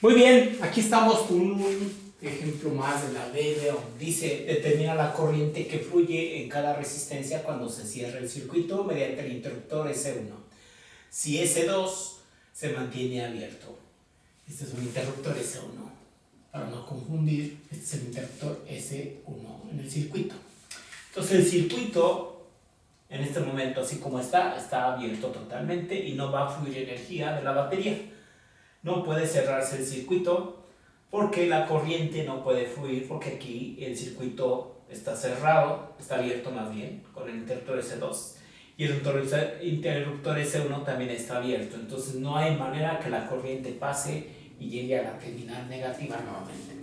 Muy bien, aquí estamos con un ejemplo más de la ley de Ohm. Dice, determina la corriente que fluye en cada resistencia cuando se cierra el circuito mediante el interruptor S1. Si S2 se mantiene abierto. Este es un interruptor S1. Para no confundir, este es el interruptor S1 en el circuito. Entonces el circuito, en este momento, así como está abierto totalmente y no va a fluir energía de la batería. No puede cerrarse el circuito porque la corriente no puede fluir, porque aquí el circuito está cerrado, está abierto más bien, con el interruptor S2, y el interruptor S1 también está abierto. Entonces no hay manera que la corriente pase y llegue a la terminal negativa nuevamente.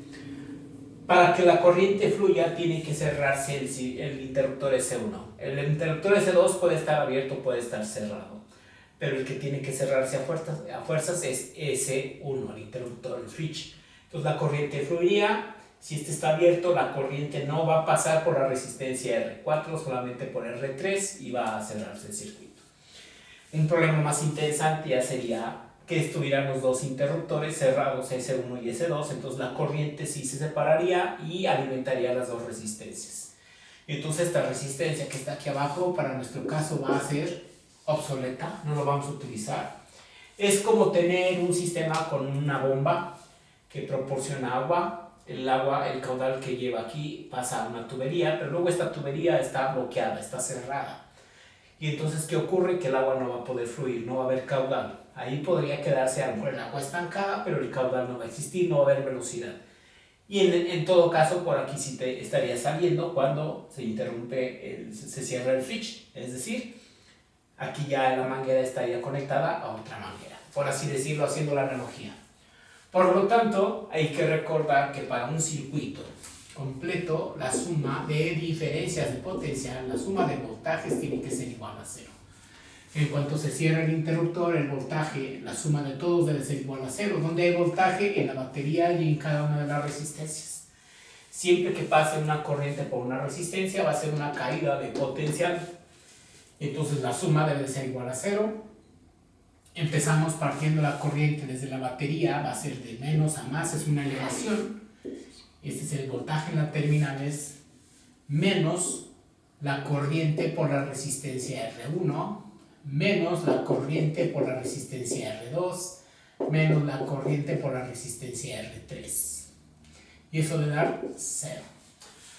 Para que la corriente fluya tiene que cerrarse el interruptor S1. El interruptor S2 puede estar abierto, puede estar cerrado, pero el que tiene que cerrarse a fuerzas es S1, el interruptor, el switch. Entonces la corriente fluiría. Si este está abierto, la corriente no va a pasar por la resistencia R4, solamente por R3, y va a cerrarse el circuito. Un problema más interesante ya sería que estuvieran los dos interruptores cerrados, S1 y S2, entonces la corriente sí se separaría y alimentaría las dos resistencias. Entonces esta resistencia que está aquí abajo, para nuestro caso va a ser obsoleta, no lo vamos a utilizar. Es como tener un sistema con una bomba que proporciona agua. El caudal que lleva aquí pasa a una tubería, pero luego esta tubería está bloqueada, está cerrada. Y entonces, ¿qué ocurre? Que el agua no va a poder fluir, no va a haber caudal. Ahí podría quedarse a lo mejor el agua estancada, pero el caudal no va a existir, no va a haber velocidad. Y en todo caso, por aquí sí estaría saliendo cuando se interrumpe, se cierra el switch. Es decir, aquí ya la manguera estaría conectada a otra manguera, por así decirlo, haciendo la analogía. Por lo tanto, hay que recordar que para un circuito completo, la suma de diferencias de potencial, la suma de voltajes tiene que ser igual a cero. En cuanto se cierra el interruptor, el voltaje, la suma de todos debe ser igual a cero. ¿Dónde hay voltaje? En la batería y en cada una de las resistencias. Siempre que pase una corriente por una resistencia va a ser una caída de potencial. Entonces la suma debe ser igual a cero. Empezamos partiendo la corriente desde la batería, va a ser de menos a más, es una elevación. Este es el voltaje en la terminal, es menos la corriente por la resistencia R1, menos la corriente por la resistencia R2, menos la corriente por la resistencia R3. Y eso debe dar 0.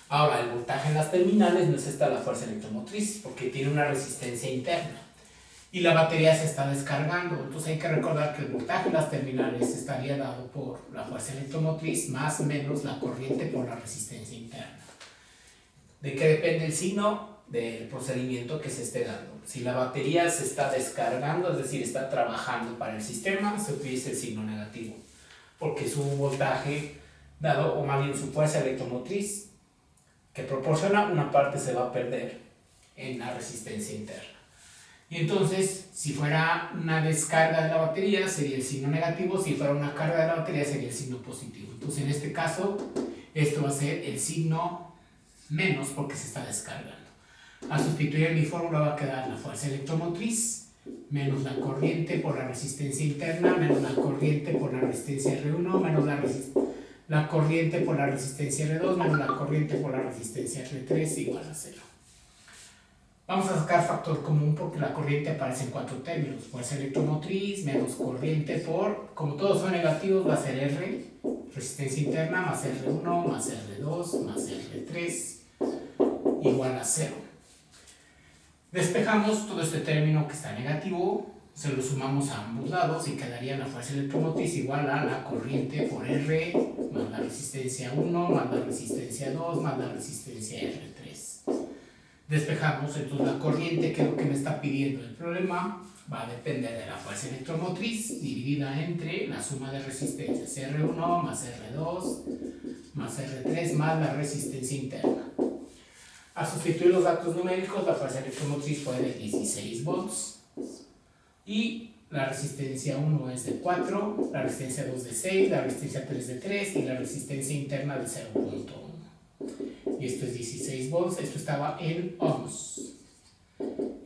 Ahora, el voltaje en las terminales no es esta la fuerza electromotriz, porque tiene una resistencia interna. Y la batería se está descargando. Entonces hay que recordar que el voltaje en las terminales estaría dado por la fuerza electromotriz más menos la corriente por la resistencia interna. ¿De qué depende el signo? Del procedimiento que se esté dando. Si la batería se está descargando, es decir, está trabajando para el sistema, se utiliza el signo negativo, porque su voltaje dado, o más bien su fuerza electromotriz que proporciona, una parte se va a perder en la resistencia interna. Y entonces, si fuera una descarga de la batería, sería el signo negativo. Si fuera una carga de la batería, sería el signo positivo. Entonces, en este caso, esto va a ser el signo menos porque se está descargando. Al sustituir en mi fórmula va a quedar la fuerza electromotriz menos la corriente por la resistencia interna, menos la corriente por la resistencia R1, menos la corriente por la resistencia R2, menos la corriente por la resistencia R3 igual a 0. Vamos a sacar factor común porque la corriente aparece en 4 términos. Fuerza electromotriz menos corriente por, como todos son negativos, va a ser R, resistencia interna, más R1, más R2, más R3, igual a 0. Despejamos todo este término que está negativo, se lo sumamos a ambos lados y quedaría la fuerza electromotriz igual a la corriente por R, más la resistencia 1, más la resistencia 2, más la resistencia R3. Despejamos, entonces la corriente, que es lo que me está pidiendo el problema, va a depender de la fuerza electromotriz dividida entre la suma de resistencias R1 más R2 más R3 más la resistencia interna. A sustituir los datos numéricos, la fuerza electromotriz fue de 16 volts y la resistencia 1 es de 4, la resistencia 2 de 6, la resistencia 3 de 3 y la resistencia interna de 0.1. Y esto es 16 volts, esto estaba en ohms,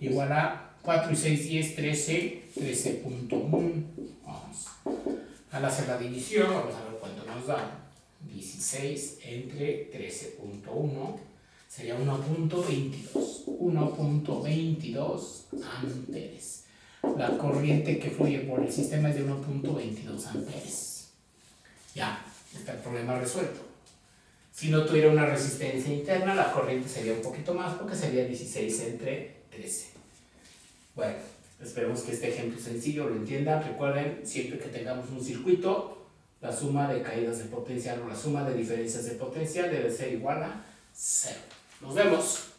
igual a 4 y 6, 10, 13, 13.1 ohms. Al hacer la división, vamos a ver cuánto nos da. 16 entre 13.1 sería 1.22. 1.22 amperes. La corriente que fluye por el sistema es de 1.22 amperes. Ya, está el problema resuelto. Si no tuviera una resistencia interna, la corriente sería un poquito más porque sería 16 entre 13. Bueno, esperemos que este ejemplo sencillo lo entiendan. Recuerden, siempre que tengamos un circuito, la suma de caídas de potencial o la suma de diferencias de potencial debe ser igual a 0. Nos vemos.